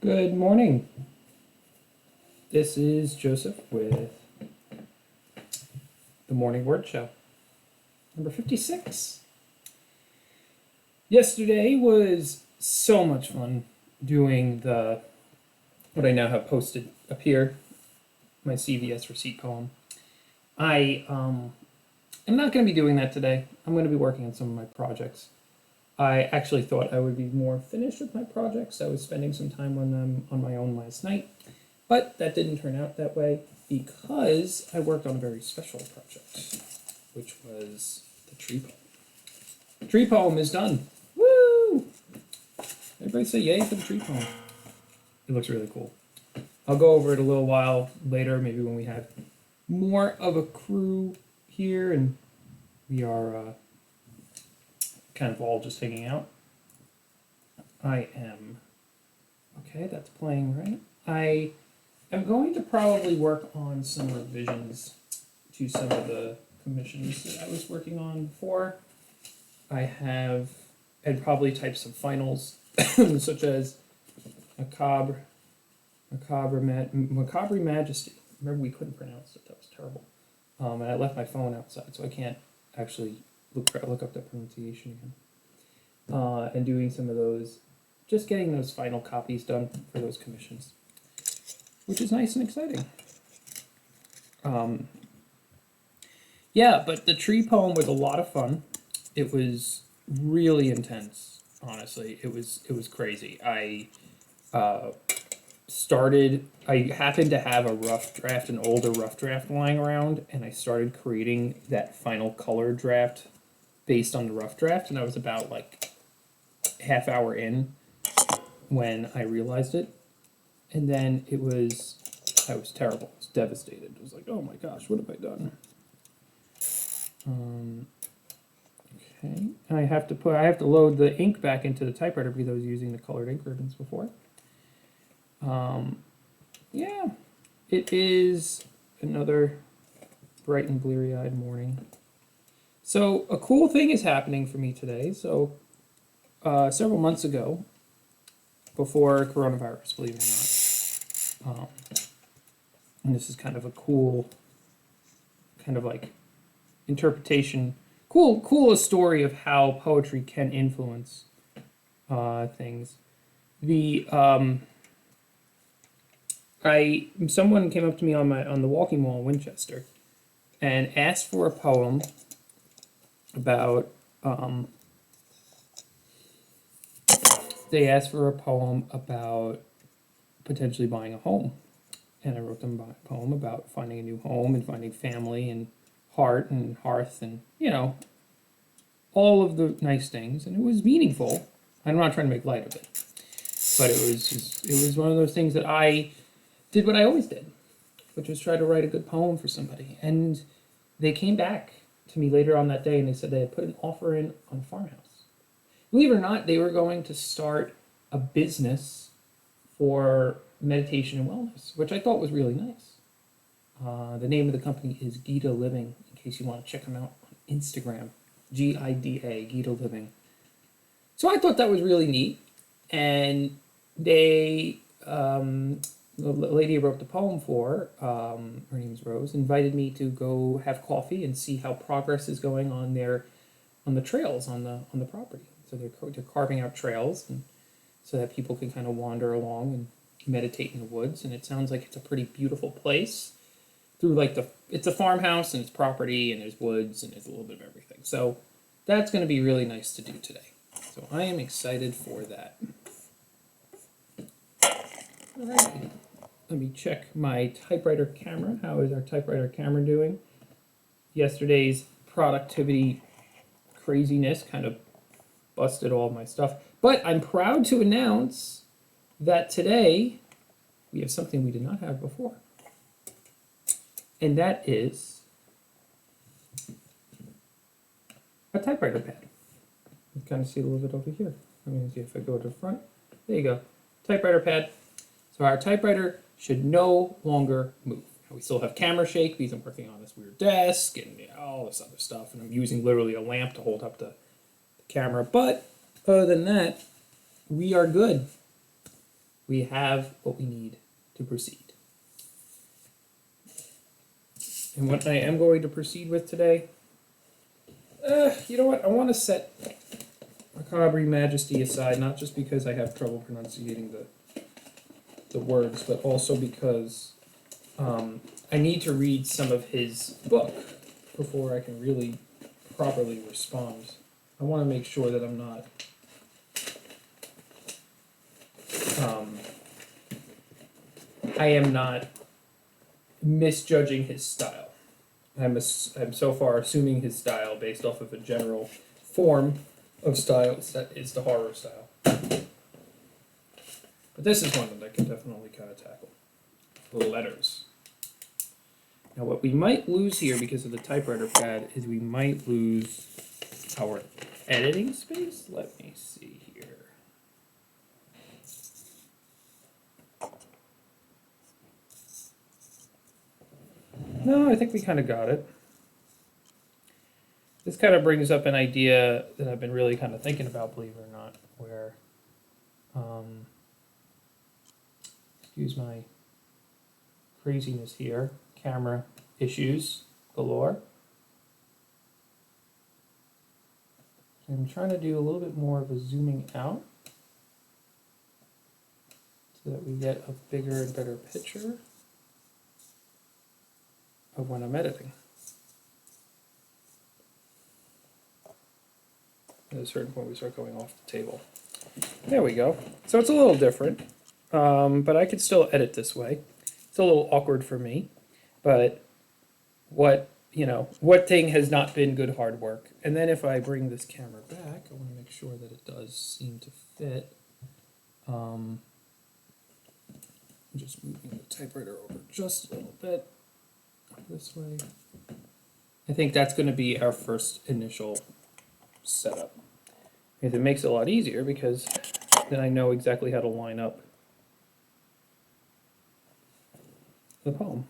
Good morning. This is Joseph with the Morning Word Show, number 56. Yesterday was so much fun doing what I now have posted up here, my CVS receipt column. I am not going to be doing that today. I'm going to be working on some of my projects. I actually thought I would be more finished with my projects. I was spending some time on them on my own last night, but that didn't turn out that way because I worked on a very special project, which was the tree poem. The tree poem is done. Woo! Everybody say yay for the tree poem. It looks really cool. I'll go over it a little while later, maybe when we have more of a crew here and we are kind of all just hanging out. I am, okay, that's playing right. I am going to probably work on some revisions to some of the commissions that I was working on before. I have, and probably type some finals, such as Macabre Majesty. Remember, we couldn't pronounce it, that was terrible. And I left my phone outside, so I can't actually look up the pronunciation again. And doing some of those, just getting those final copies done for those commissions, which is nice and exciting. Yeah, but the tree poem was a lot of fun. It was really intense, honestly. It was crazy. I happened to have a rough draft, an older rough draft lying around, and I started creating that final color draft based on the rough draft, and I was about like half hour in when I realized it, and then I was terrible. I was devastated. I was like, oh my gosh, what have I done? Okay, and I have to load the ink back into the typewriter because I was using the colored ink ribbons before. Yeah, it is another bright and bleary-eyed morning. So a cool thing is happening for me today. So several months ago, before coronavirus, believe it or not, and this is kind of a cool, kind of like interpretation, cool story of how poetry can influence things. Someone came up to me on the walking wall in Winchester and asked for a poem about potentially buying a home, and I wrote them a poem about finding a new home and finding family and heart and hearth and all of the nice things, and it was meaningful. I'm not trying to make light of it, but it was one of those things that I did what I always did, which was try to write a good poem for somebody. And they came back to me later on that day and they said they had put an offer in on a farmhouse. Believe it or not, they were going to start a business for meditation and wellness, which I thought was really nice. The name of the company is Gita Living, in case you want to check them out on Instagram. Gida, Gita Living. So I thought that was really neat. And they, the lady I wrote the poem for, her name is Rose, invited me to go have coffee and see how progress is going on on the trails on the property. So they're carving out trails and so that people can kind of wander along and meditate in the woods. And it sounds like it's a pretty beautiful place. It's a farmhouse and it's property and there's woods and there's a little bit of everything. So that's going to be really nice to do today. So I am excited for that. All right. Let me check my typewriter camera. How is our typewriter camera doing? Yesterday's productivity craziness kind of busted all of my stuff. But I'm proud to announce that today we have something we did not have before. And that is a typewriter pad. You can kind of see a little bit over here. Let me see if I go to the front. There you go. Typewriter pad. So our typewriter should no longer move. Now we still have camera shake because I'm working on this weird desk and all this other stuff. And I'm using literally a lamp to hold up the camera. But other than that, we are good. we have what we need to proceed. And what I am going to proceed with today, you know what, I want to set Macabre Majesty aside, not just because I have trouble pronunciating the words, but also because I need to read some of his book before I can really properly respond. I want to make sure that I'm not I am not misjudging his style. I'm so far assuming his style based off of a general form of styles that is the horror style. But this is one that I can definitely kind of tackle. The letters. Now what we might lose here because of the typewriter pad is we might lose our editing space. Let me see here. No, I think we kind of got it. This kind of brings up an idea that I've been really kind of thinking about, believe it or not, where, excuse my craziness here, camera issues galore. I'm trying to do a little bit more of a zooming out so that we get a bigger and better picture of when I'm editing. At a certain point we start going off the table. There we go. So it's a little different, but I could still edit this way. It's a little awkward for me, but what thing has not been good hard work? And then if I bring this camera back, I want to make sure that it does seem to fit. I'm just moving the typewriter over just a little bit this way. I think that's going to be our first initial setup. It makes it a lot easier because then I know exactly how to line up the poem.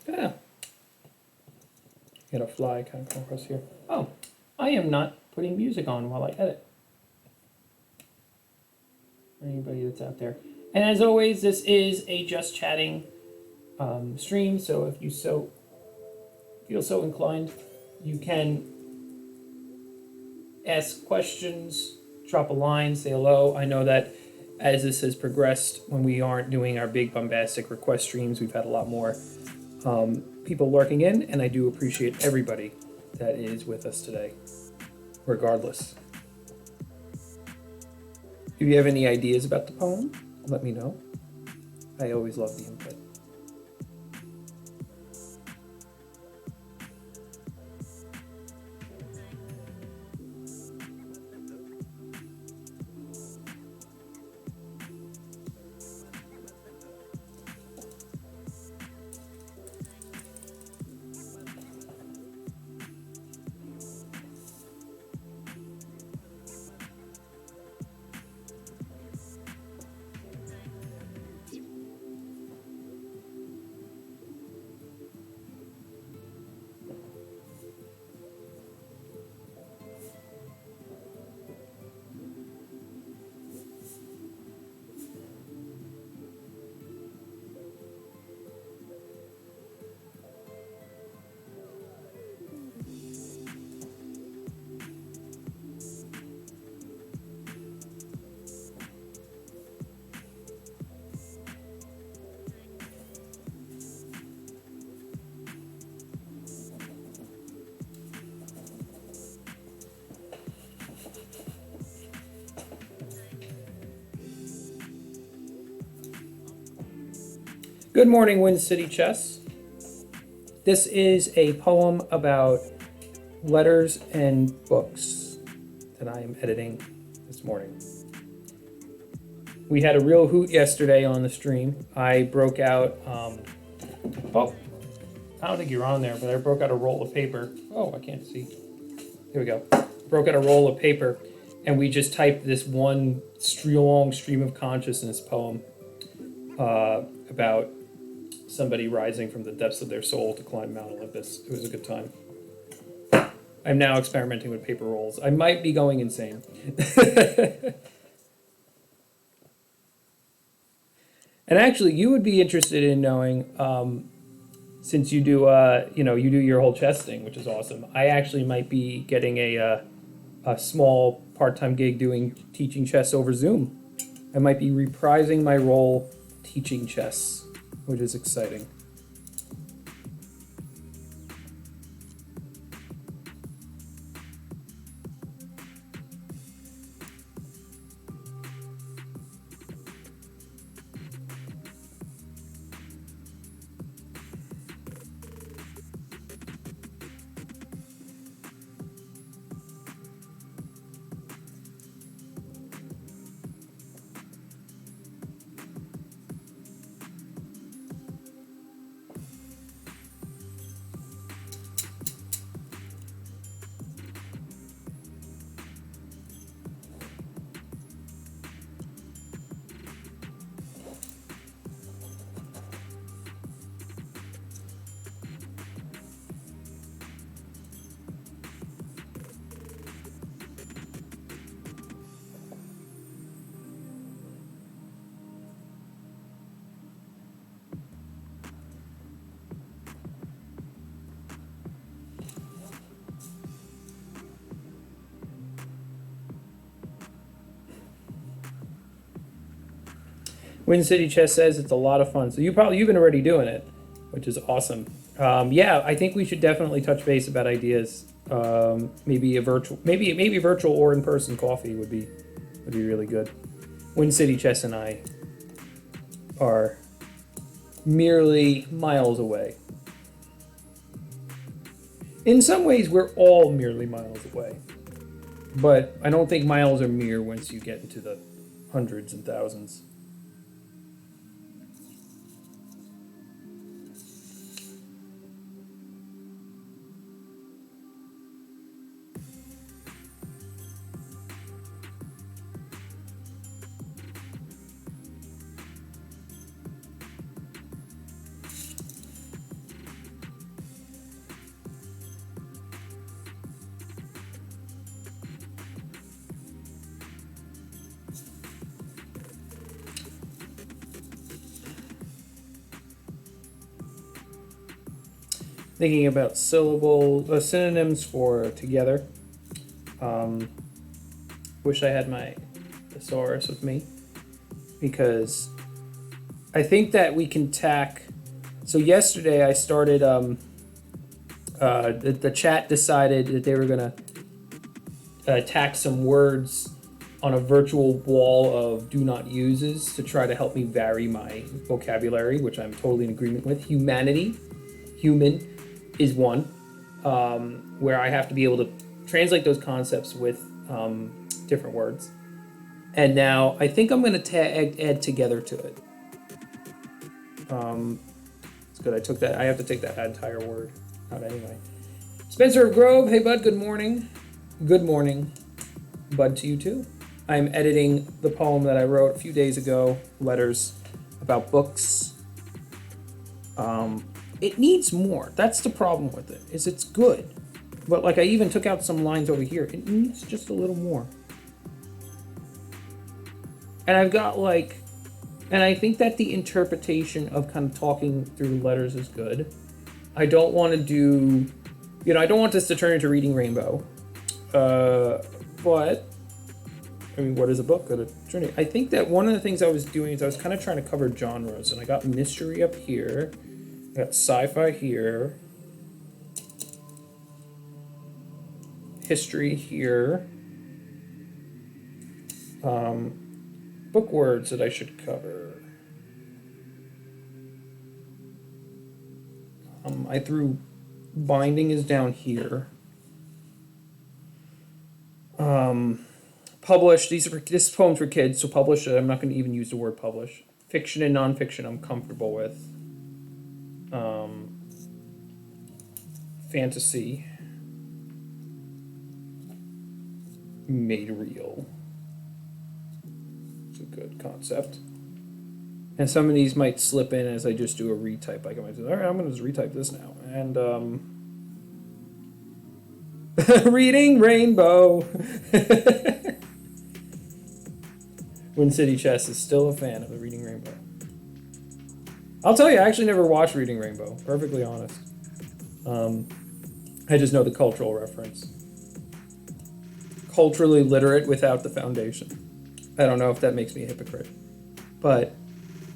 Yeah. Get a fly kind of come across here. Oh, I am not putting music on while I edit. For anybody that's out there. And as always, this is a just chatting stream, so if you feel so inclined, you can ask questions, drop a line, say hello. I know that as this has progressed, when we aren't doing our big bombastic request streams, we've had a lot more people lurking in, and I do appreciate everybody that is with us today, regardless. If you have any ideas about the poem, let me know. I always love the input. Good morning, Wind City Chess. This is a poem about letters and books that I am editing this morning. We had a real hoot yesterday on the stream. I broke out, I don't think you're on there, but I broke out a roll of paper. Oh, I can't see. Here we go. Broke out a roll of paper, and we just typed this one long stream of consciousness poem about somebody rising from the depths of their soul to climb Mount Olympus. It was a good time. I'm now experimenting with paper rolls. I might be going insane. And actually, you would be interested in knowing, since you do, you do your whole chess thing, which is awesome. I actually might be getting a small part-time gig teaching chess over Zoom. I might be reprising my role teaching chess, which is exciting. Wind City Chess says it's a lot of fun. So you've been already doing it, which is awesome. Yeah, I think we should definitely touch base about ideas. Maybe virtual or in person coffee would be really good. Wind City Chess and I are merely miles away. In some ways, we're all merely miles away, but I don't think miles are mere once you get into the hundreds and thousands. Thinking about synonyms for together. Wish I had my thesaurus with me, because I think that we can tack. So yesterday I started. The chat decided that they were gonna tack some words on a virtual wall of do not uses to try to help me vary my vocabulary, which I'm totally in agreement with. Human is one, where I have to be able to translate those concepts with different words. And now I think I'm going to add together to it. It's good. I have to take that entire word out anyway. Spencer of Grove, hey bud, good morning. Good morning, bud, to you too. I'm editing the poem that I wrote a few days ago, Letters, about books. It needs more. That's the problem with it, is it's good. But like I even took out some lines over here. It needs just a little more. And I've got and I think that the interpretation of kind of talking through the letters is good. I don't want to do, I don't want this to turn into Reading Rainbow. But, I mean, what is a book? I think that one of the things I was doing is I was kind of trying to cover genres, and I got mystery up here. I got sci-fi here, history here, book words that I should cover. I threw binding is down here. Published, this is poems for kids, so published, I'm not going to even use the word publish. Fiction and nonfiction I'm comfortable with. Fantasy. Made real. It's a good concept. And some of these might slip in as I just do a retype. Like I might say, all right, I'm going to just retype this now. And reading Rainbow. Wind City Chess is still a fan of the Reading Rainbow. I'll tell you, I actually never watched Reading Rainbow. Perfectly honest. I just know the cultural reference. Culturally literate without the foundation. I don't know if that makes me a hypocrite, but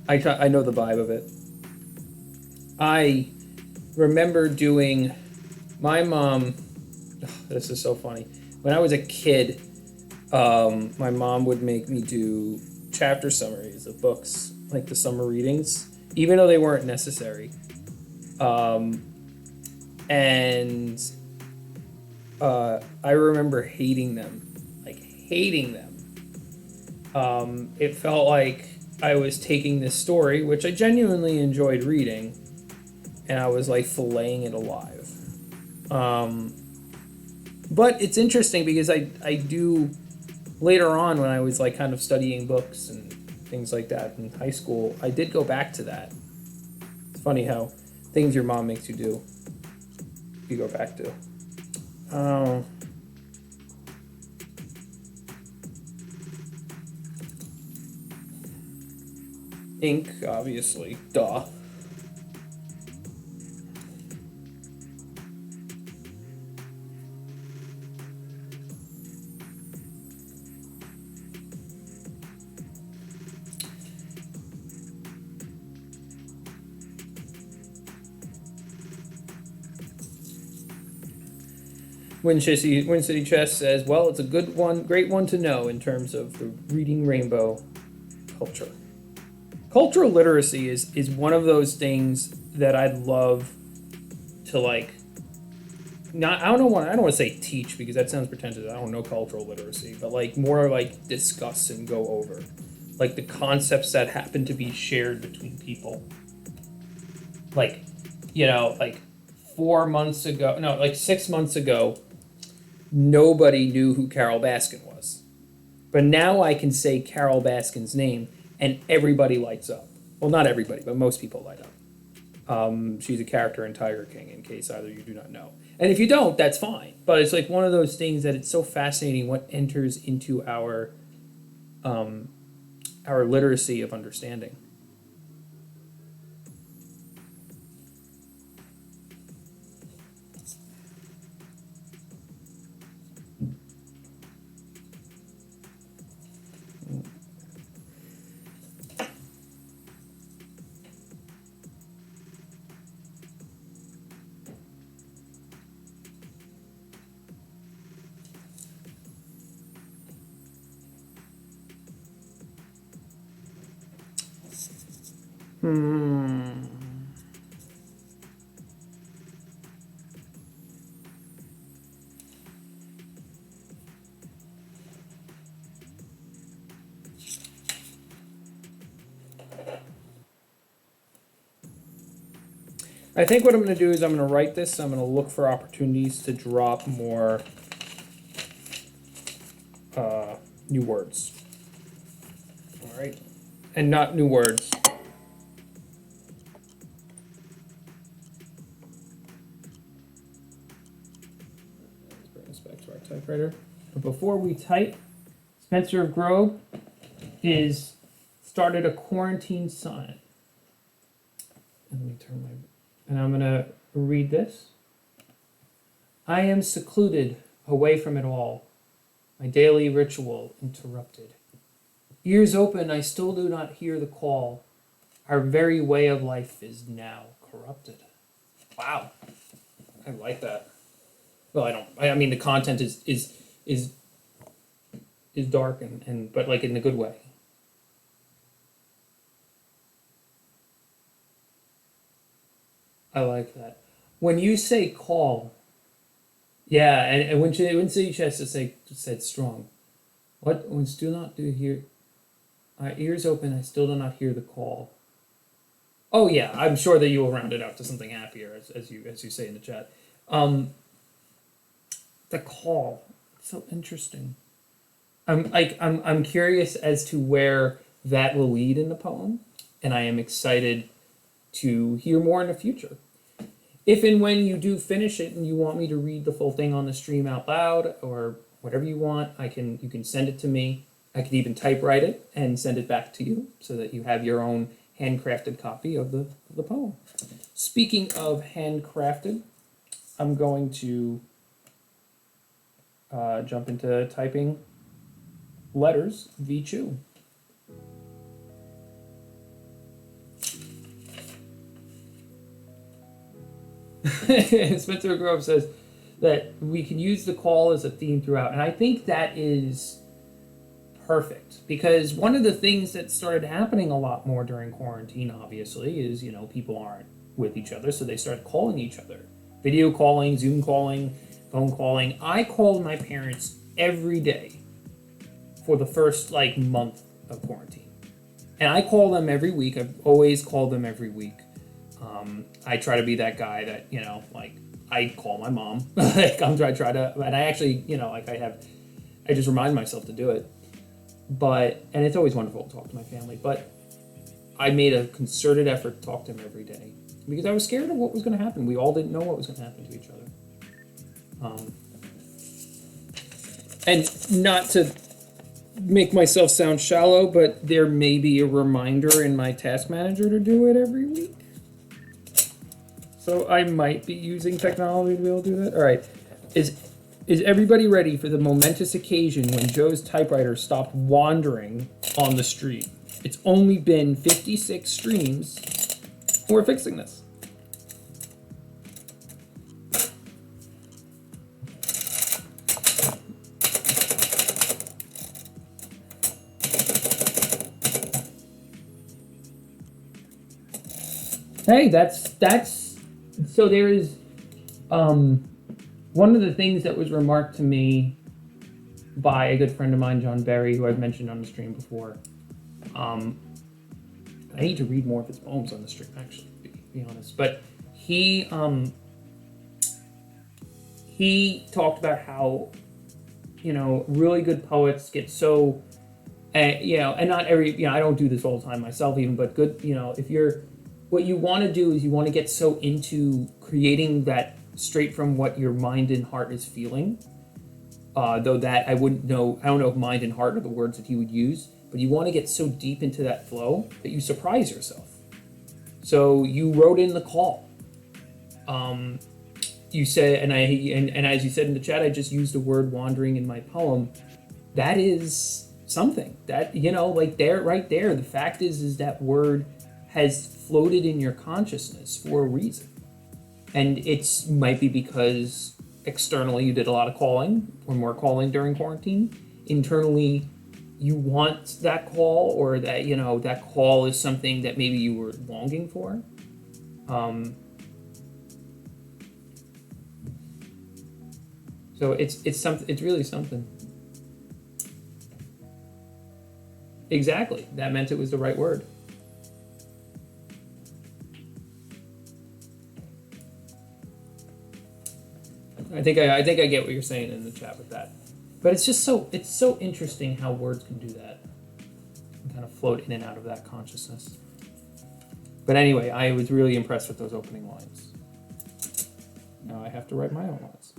I know the vibe of it. I remember doing, my mom, this is so funny. When I was a kid, my mom would make me do chapter summaries of books, like the summer readings, even though they weren't necessary. And I remember hating them, like hating them. It felt like I was taking this story, which I genuinely enjoyed reading, and I was like filleting it alive. But it's interesting because I do, later on when I was like kind of studying books and things like that in high school, I did go back to that. It's funny how things your mom makes you do, you go back to. Ink, obviously, duh. Wind City Chess says, well, it's a good one, great one to know in terms of the Reading Rainbow culture. Cultural literacy is one of those things that I'd love to like, I don't want to say teach because that sounds pretentious. I don't know cultural literacy, but like more like discuss and go over, like the concepts that happen to be shared between people. Like, like 6 months ago, nobody knew who Carol Baskin was. But now I can say Carol Baskin's name and everybody lights up. Well, not everybody, but most people light up. She's a character in Tiger King, in case either you do not know. And if you don't, that's fine. But it's like one of those things that it's so fascinating what enters into our literacy of understanding. I think what I'm going to do is I'm going to write this. I'm going to look for opportunities to drop more new words. All right. And not new words. Let's bring this back to our typewriter. But before we type, Spencer of Grove is started a quarantine sonnet. And let me turn my... And I'm going to read this. I am secluded, away from it all, my daily ritual interrupted. Ears open, I still do not hear the call. Our very way of life is now corrupted. Wow. I like that. Well, I mean, the content is dark and but like in a good way. I like that. When you say call, yeah, and when she has to say said strong, what when still not do hear, our ears open, I still do not hear the call. Oh yeah, I'm sure that you will round it out to something happier, as you say in the chat. The call, so interesting. I'm curious as to where that will lead in the poem, and I am excited to hear more in the future. If and when you do finish it and you want me to read the full thing on the stream out loud or whatever you want, you can send it to me. I could even typewrite it and send it back to you so that you have your own handcrafted copy of the poem. Speaking of handcrafted, I'm going to jump into typing letters V2. Spencer Grove says that we can use the call as a theme throughout, and I think that is perfect, because one of the things that started happening a lot more during quarantine, obviously, is people aren't with each other, so they started calling each other, video calling, Zoom calling, phone calling. I called my parents every day for the first month of quarantine, and I call them every week. I've always called them every week. I try to be that guy that I call my mom. I try to, and I actually I just remind myself to do it. And it's always wonderful to talk to my family. But I made a concerted effort to talk to them every day because I was scared of what was going to happen. We all didn't know what was going to happen to each other. And not to make myself sound shallow, but there may be a reminder in my task manager to do it every week. So I might be using technology to be able to do that. All right. Is everybody ready for the momentous occasion when Joe's typewriter stopped wandering on the street? It's only been 56 streams, and we're fixing this. Hey, that's so there is one of the things that was remarked to me by a good friend of mine, John Berry, who I've mentioned on the stream before. I need to read more of his poems on the stream, actually, to be honest. But he talked about how really good poets get so and not every I don't do this all the time myself even, but good if you're what you want to do is you want to get so into creating that straight from what your mind and heart is feeling. Though that I don't know if mind and heart are the words that he would use, but you want to get so deep into that flow that you surprise yourself. So you wrote in the call. You said, and as you said in the chat, I just used the word wandering in my poem. That is something that right there. The fact is that word has floated in your consciousness for a reason. And it's might be because externally you did a lot of calling or more calling during quarantine. Internally, you want that call, or that that call is something that maybe you were longing for. So it's something. It's really something. Exactly. That meant it was the right word. I think I get what you're saying in the chat with that, but it's so interesting how words can do that and kind of float in and out of that consciousness. But anyway, I was really impressed with those opening lines. Now I have to write my own lines.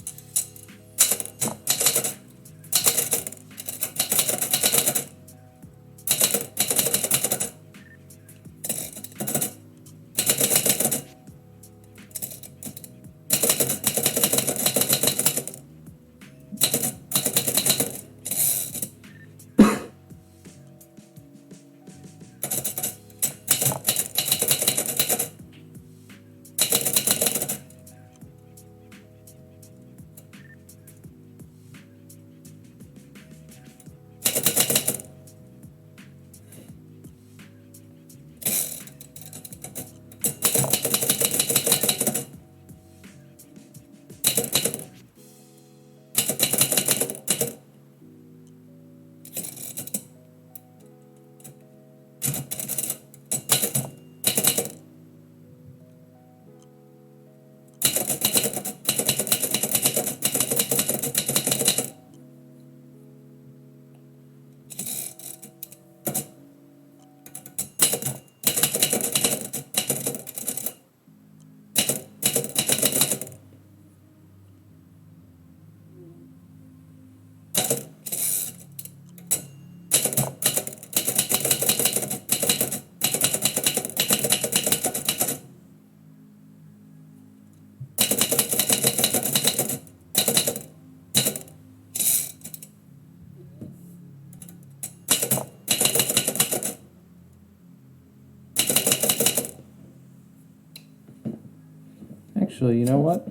Actually, you know what?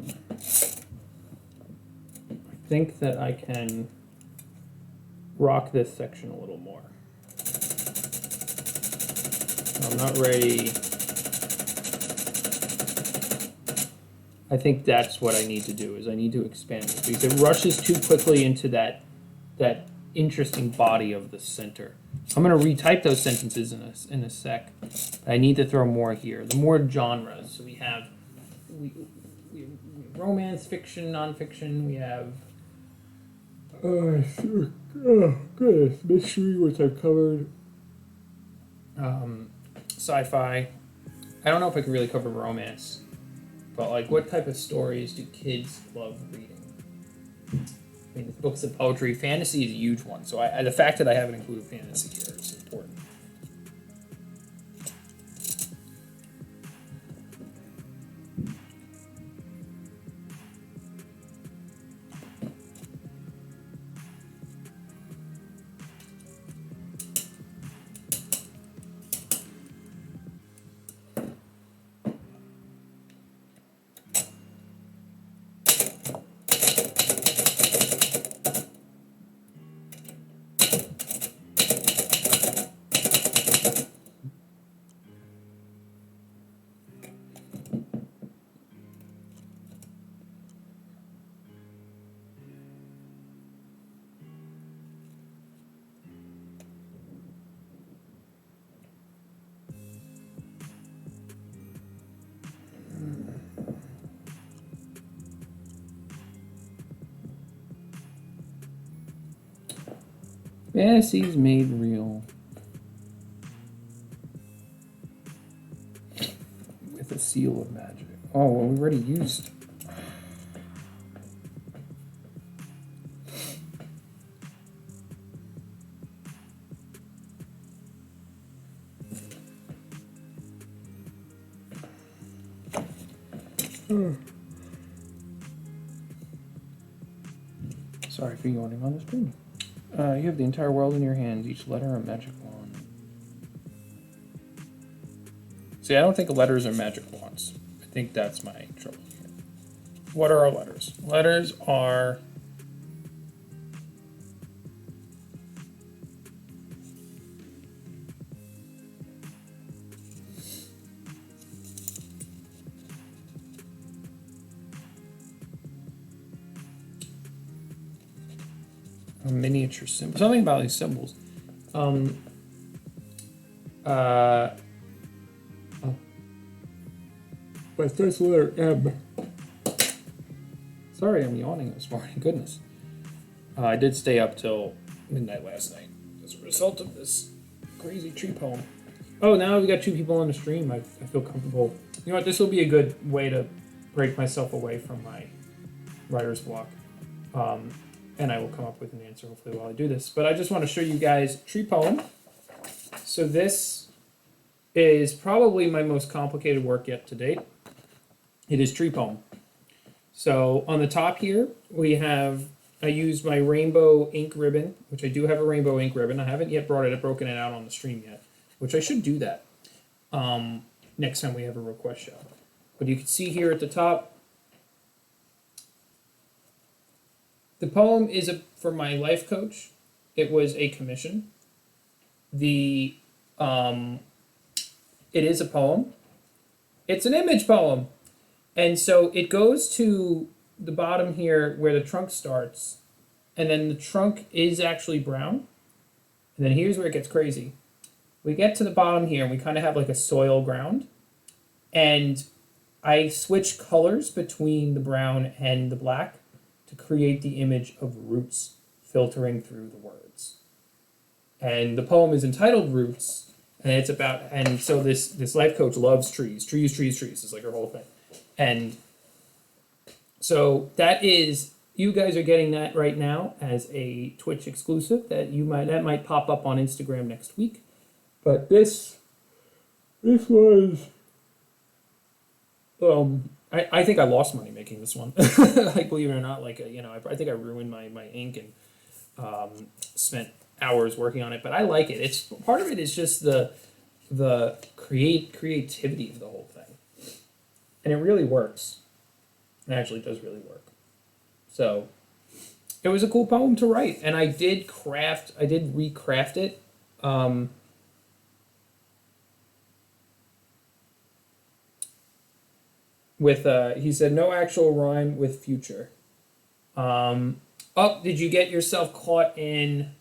I think that I can rock this section a little more. I'm not ready. I think that's what I need to do, is I need to expand this, because it rushes too quickly into that interesting body of the center. I'm going to retype those sentences in a sec. I need to throw more here. The more genres. So we have romance, fiction, nonfiction. We have goodness, mystery, which I've covered. Sci-fi. I don't know if I can really cover romance, but like, what type of stories do kids love reading? I mean, books of poetry. Fantasy is a huge one. So the fact that I haven't included fantasy here is important. Fantasies made real with a seal of magic. Oh, well, we already used. Sorry for yawning on the screen. You have the entire world in your hands, each letter a magic wand. See, I don't think letters are magic wands. I think that's my trouble here. What are our letters? Letters are... a miniature symbol. Something about these symbols. My first letter, M. Sorry, I'm yawning this morning. Goodness. I did stay up till midnight last night as a result of this crazy tree poem. Oh, now we've got 2 people on the stream. I feel comfortable. You know what? This will be a good way to break myself away from my writer's block. And I will come up with an answer hopefully while I do this. But I just want to show you guys tree poem. So this is probably my most complicated work yet to date. It is tree poem. So on the top here, I used my rainbow ink ribbon, which I do have a rainbow ink ribbon. I haven't yet broken it out on the stream yet, which I should do that next time we have a request show. But you can see here at the top, the poem is for my life coach. It was a commission. It is a poem. It's an image poem. And so it goes to the bottom here where the trunk starts, and then the trunk is actually brown. And then here's where it gets crazy. We get to the bottom here and we kind of have like a soil ground. And I switch colors between the brown and the black to create the image of roots filtering through the words. And the poem is entitled Roots, and it's about, and so this life coach loves trees. Trees is like her whole thing. And so that is, you guys are getting that right now as a Twitch exclusive that might pop up on Instagram next week. But this was, I think I lost money making this one. Like, believe it or not, like, I think I ruined my ink and spent hours working on it, but I like it. It's part of it is just the creativity of the whole thing. And it really works. It actually does really work. So it was a cool poem to write, and I did recraft it. With he said no actual rhyme with future. Oh, did you get yourself caught in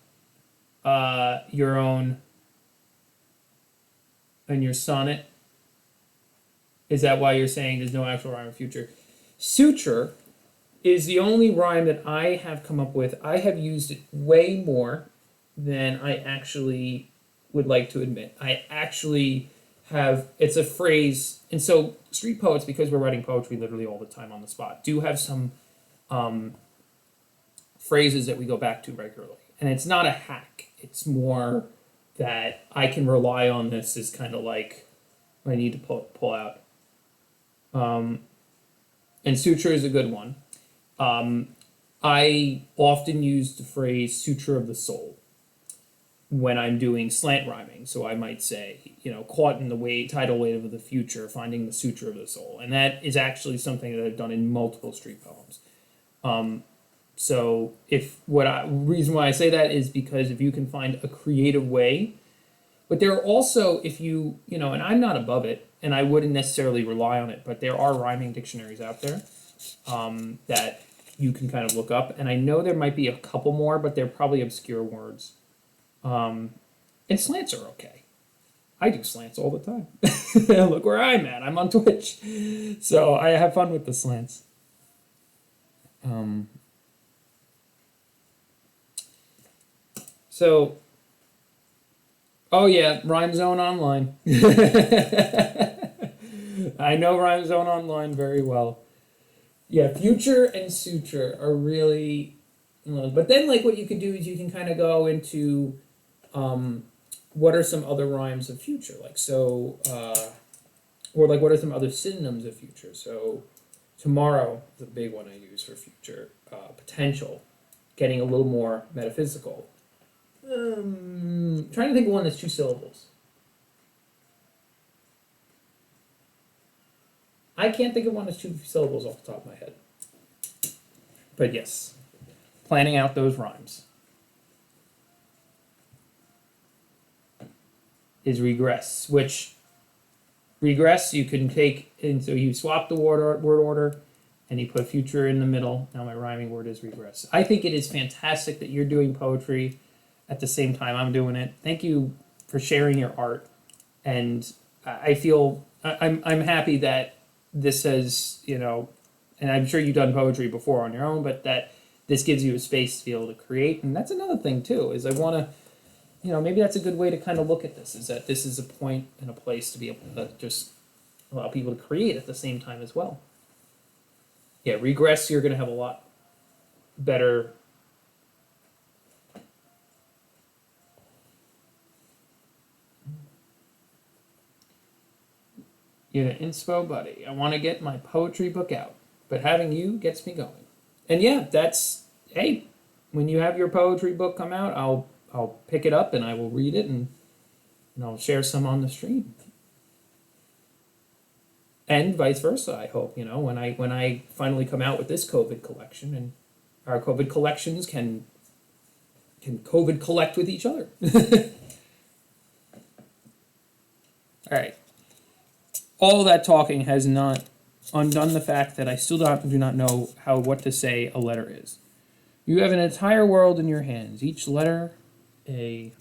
your own in your sonnet? Is that why you're saying there's no actual rhyme with future? Suture is the only rhyme that I have come up with. I have used it way more than I actually would like to admit. I actually have, it's a phrase, and so street poets, because we're writing poetry literally all the time on the spot, do have some phrases that we go back to regularly. And it's not a hack, it's more that I can rely on this as kind of like I need to pull out. And suture is a good one. I often use the phrase suture of the soul when I'm doing slant rhyming. So I might say, caught in the tidal wave of the future, finding the suture of the soul. And that is actually something that I've done in multiple street poems. So reason why I say that is because if you can find a creative way, but there are also, if you, and I'm not above it, and I wouldn't necessarily rely on it, but there are rhyming dictionaries out there that you can kind of look up. And I know there might be a couple more, but they're probably obscure words. And slants are okay. I do slants all the time. Look where I'm at. I'm on Twitch. So I have fun with the slants. Oh yeah, Rhyme Zone Online. I know Rhyme Zone Online very well. Yeah, future and suture are really, but then like what you can do is you can kind of go into, what are some other rhymes of future? Like, so, or like what are some other synonyms of future? So tomorrow is a big one I use for future. Potential, getting a little more metaphysical. Trying to think of one that's 2 syllables. I can't think of one that's 2 syllables off the top of my head. But yes, planning out those rhymes is regress, which regress you can take, and so you swap the word order and you put future in the middle. Now my rhyming word is regress. I think it is fantastic that you're doing poetry at the same time I'm doing it. Thank you for sharing your art, and I feel I'm happy that this has, and I'm sure you've done poetry before on your own, but that this gives you a space to be able to create. And that's another thing too, is I want to, maybe that's a good way to kind of look at this, is that this is a point and a place to be able to just allow people to create at the same time as well. Yeah, regress, you're going to have a lot better. You're an inspo buddy. I want to get my poetry book out, but having you gets me going. And yeah, hey, when you have your poetry book come out, I'll pick it up and I will read it and I'll share some on the stream. And vice versa, I hope, when I finally come out with this COVID collection, and our COVID collections can COVID collect with each other. All right. All that talking has not undone the fact that I still do not know what to say a letter is. You have an entire world in your hands. Each letter let's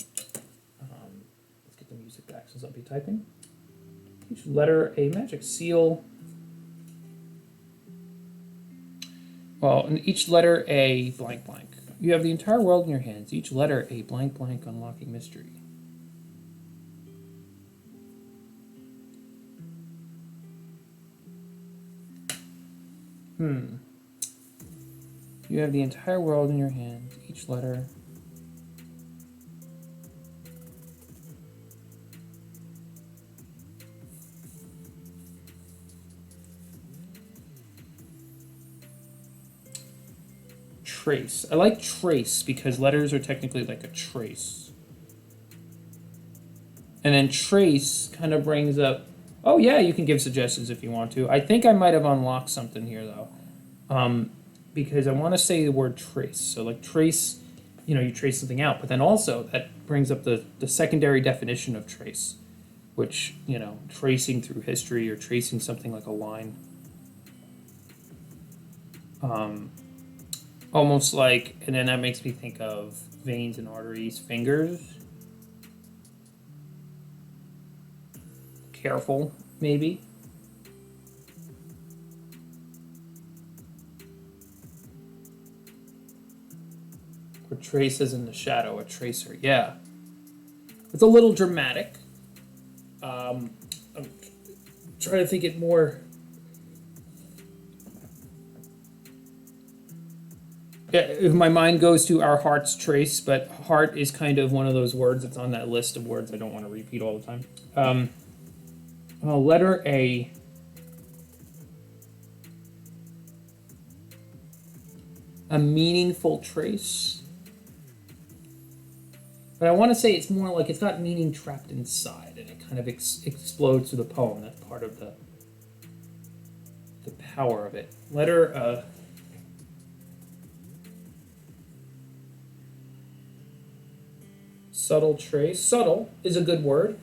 get the music back since I'll be typing. Each letter a magic seal. Well, and each letter a blank blank. You have the entire world in your hands. Each letter a blank blank unlocking mystery. You have the entire world in your hands. Each letter. Trace. I like trace because letters are technically like a trace. And then trace kind of brings up, oh yeah, you can give suggestions if you want to. I think I might have unlocked something here though. because I want to say the word trace. So like trace, you trace something out, but then also that brings up the secondary definition of trace, which, tracing through history or tracing something like a line. Almost like, and then that makes me think of veins and arteries, fingers. Careful, maybe. Or traces in the shadow, a tracer, yeah. It's a little dramatic. I'm trying to think it more. Yeah, if my mind goes to our heart's trace, but heart is kind of one of those words that's on that list of words I don't want to repeat all the time. Letter A. A meaningful trace. But I want to say it's more like it's got meaning trapped inside, and it kind of explodes through the poem. That's part of the power of it. Letter subtle trace. Subtle is a good word.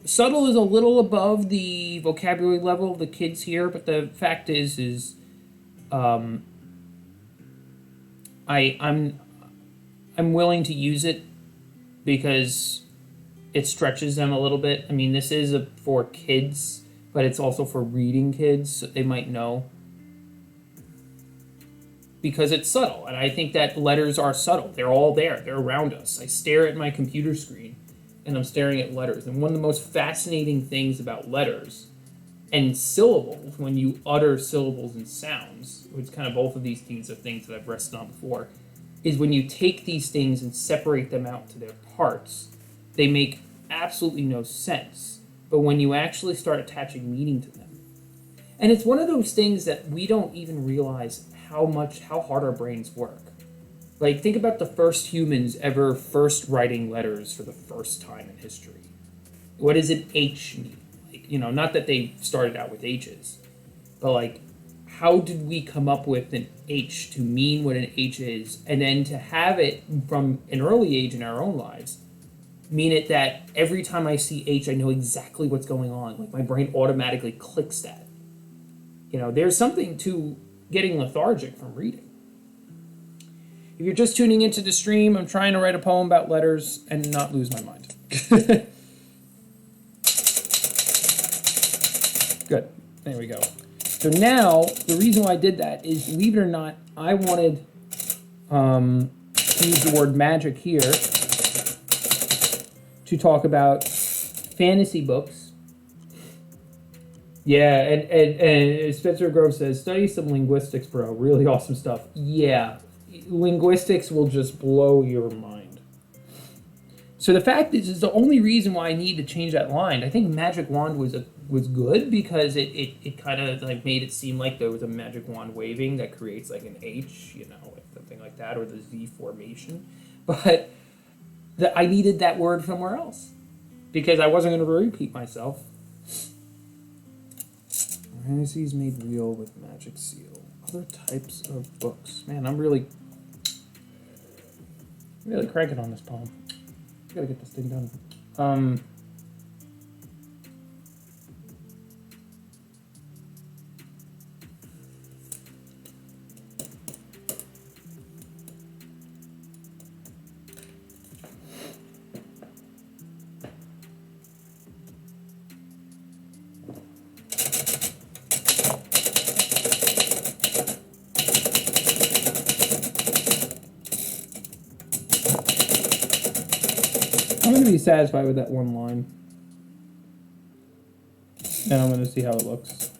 Subtle is a little above the vocabulary level of the kids here, but the fact is I'm willing to use it because it stretches them a little bit. I mean, this is for kids, but it's also for reading kids, so they might know. Because it's subtle, and I think that letters are subtle. They're all there. They're around us. I stare at my computer screen, and I'm staring at letters. And one of the most fascinating things about letters and syllables, when you utter syllables and sounds, which kind of both of these things are things that I've rested on before, is when you take these things and separate them out to their parts, they make absolutely no sense. But when you actually start attaching meaning to them, and it's one of those things that we don't even realize how hard our brains work. Like, think about the first humans ever first writing letters for the first time in history. What does an H mean? Like, not that they started out with H's, but like, how did we come up with an H to mean what an H is, and then to have it from an early age in our own lives mean it that every time I see H, I know exactly what's going on. Like, my brain automatically clicks that. There's something to getting lethargic from reading. If you're just tuning into the stream, I'm trying to write a poem about letters and not lose my mind. Good. There we go. So now, the reason why I did that is, believe it or not, I wanted to use the word magic here to talk about fantasy books. Yeah, and Spencer Grove says, study some linguistics, bro. Really awesome stuff. Yeah, linguistics will just blow your mind. So the fact is the only reason why I need to change that line. I think magic wand was good because it kind of like made it seem like there was a magic wand waving that creates like an H, like something like that, or the Z formation. But I needed that word somewhere else because I wasn't going to repeat myself. Fantasies made real with magic seal. Other types of books. Man, I'm really cranking on this poem. I gotta get this thing done. I'm going to be satisfied with that one line. And I'm going to see how it looks.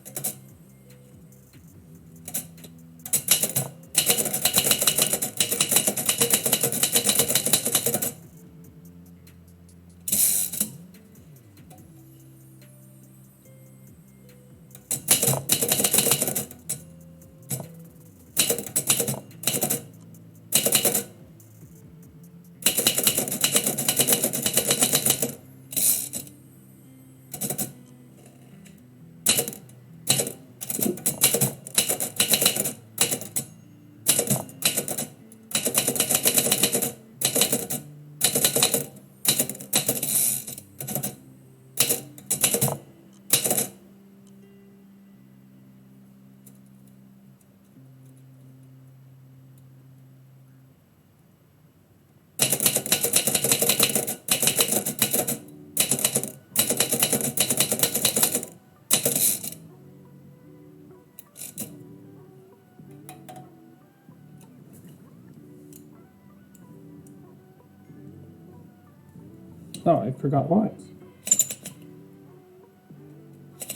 Oh, I forgot lines.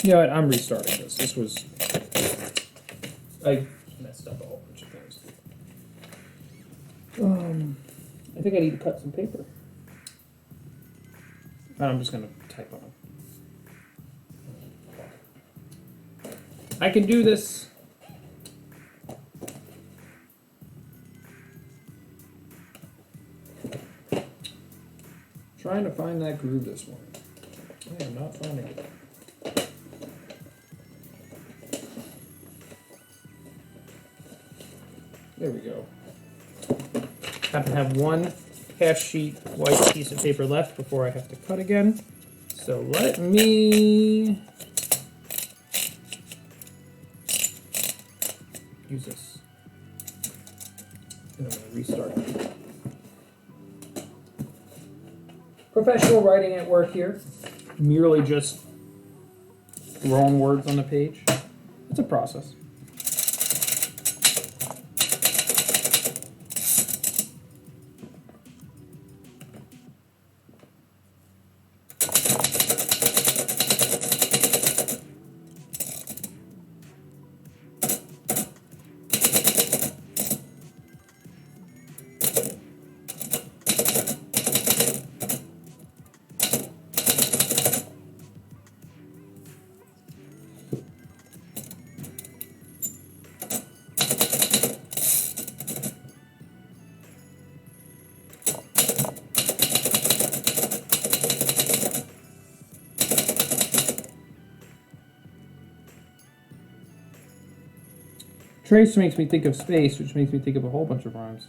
You know what? I'm restarting this. This was... I messed up a whole bunch of things. I think I need to cut some paper. I'm just going to type on it. I can do this. Trying to find that groove this morning. I am not finding it. There we go. Happen to have one half sheet white piece of paper left before I have to cut again. So let me use this. And I'm going to restart. Professional writing at work here. Merely just throwing words on the page. It's a process. Trace makes me think of space, which makes me think of a whole bunch of rhymes.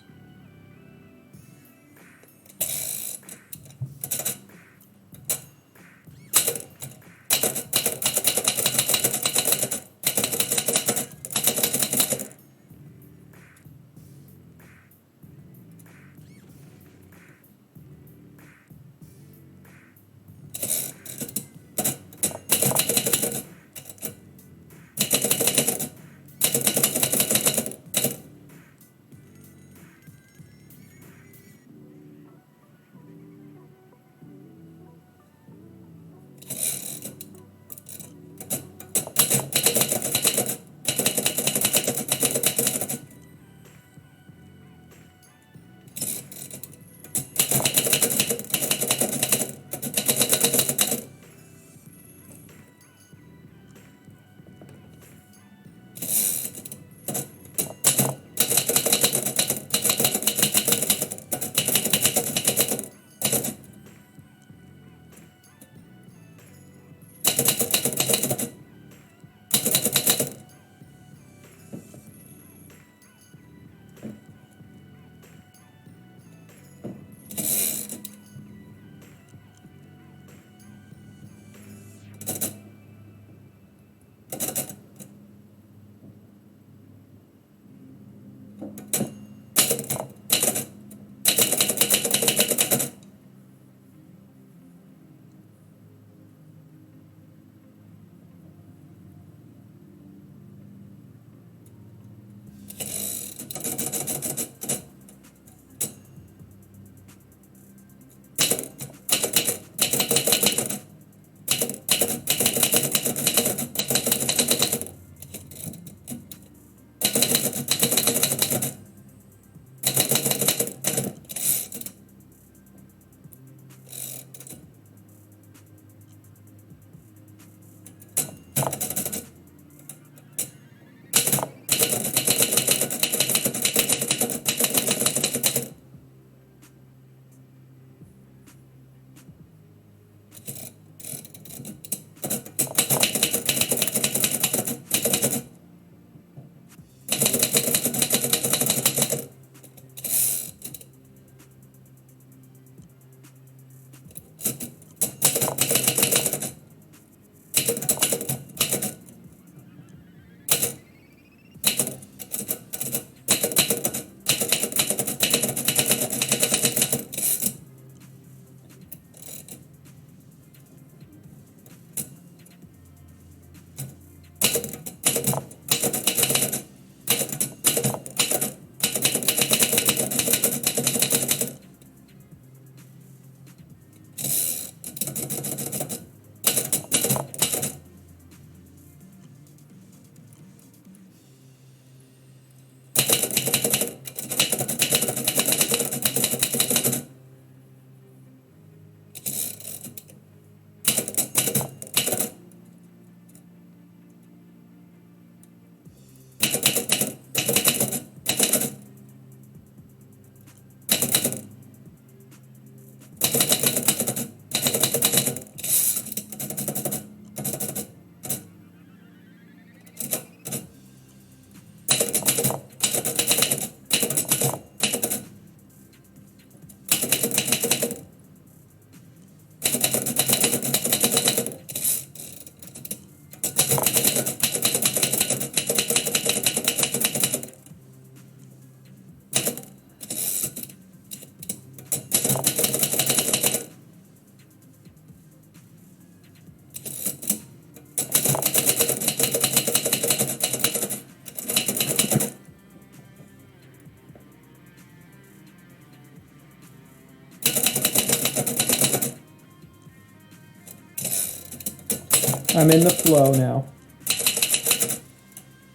I'm in the flow now.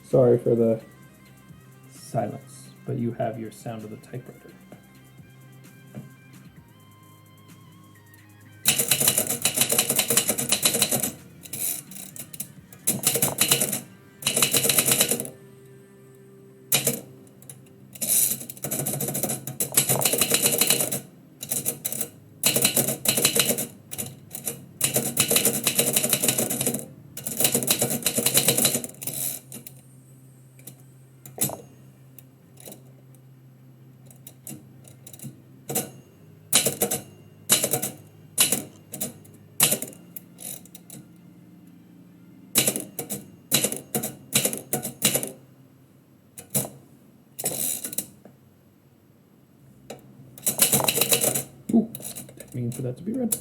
Sorry for the silence, but you have your sound of the typewriter. Ooh, didn't mean for that to be red.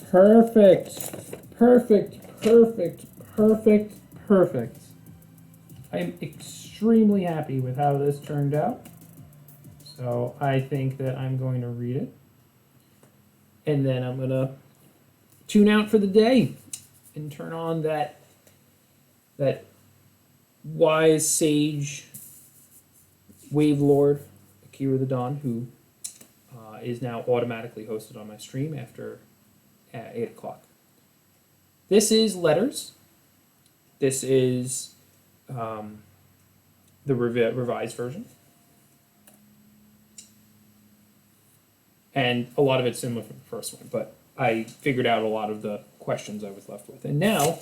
Perfect. Perfect. Perfect. Perfect. Perfect. I am extremely happy with how this turned out. So I think that I'm going to read it. And then I'm going to tune out for the day and turn on that wise sage wave lord, Akira the Dawn, who is now automatically hosted on my stream after 8 o'clock. This is letters. This is the revised version. And a lot of it's similar from the first one, but I figured out a lot of the questions I was left with. And now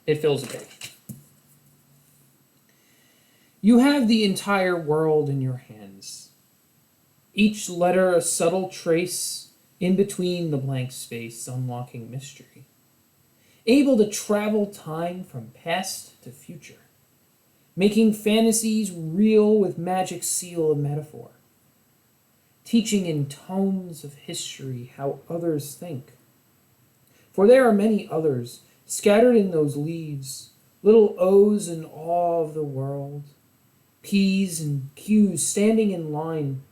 it fills a page. You have the entire world in your hands. Each letter a subtle trace in between the blank space, unlocking mystery. Able to travel time from past to future, making fantasies real with magic seal of metaphor. Teaching in tomes of history how others think. For there are many others scattered in those leaves, little O's in awe of the world, P's and Q's standing in line,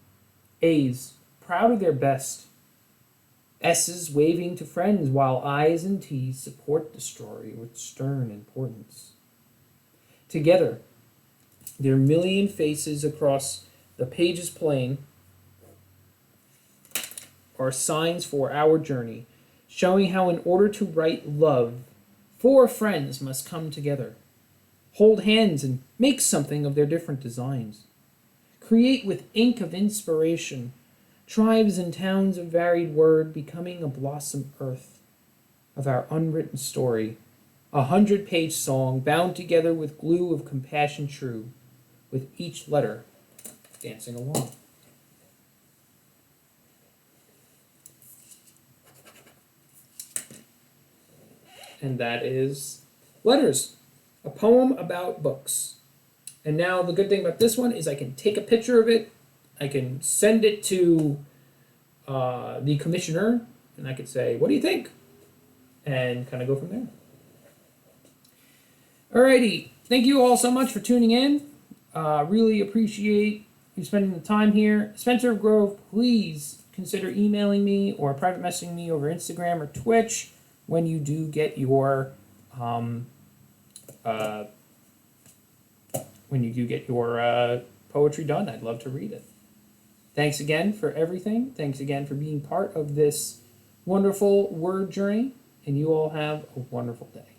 A's proud of their best, S's waving to friends while I's and T's support the story with stern importance. Together, their million faces across the page's plane are signs for our journey, showing how in order to write love, 4 friends must come together, hold hands and make something of their different designs, create with ink of inspiration, tribes and towns of varied word becoming a blossom earth of our unwritten story, 100-page song bound together with glue of compassion true, with each letter dancing along. And that is letters. a poem about books. And now the good thing about this one is I can take a picture of it, I can send it to the commissioner, and I could say, what do you think? And kind of go from there. Alrighty, thank you all so much for tuning in. Really appreciate you spending the time here. Spencer of Grove, please consider emailing me or private messaging me over Instagram or Twitch when you do get your poetry done. I'd love to read it. Thanks again for everything. Thanks again for being part of this wonderful word journey, and you all have a wonderful day.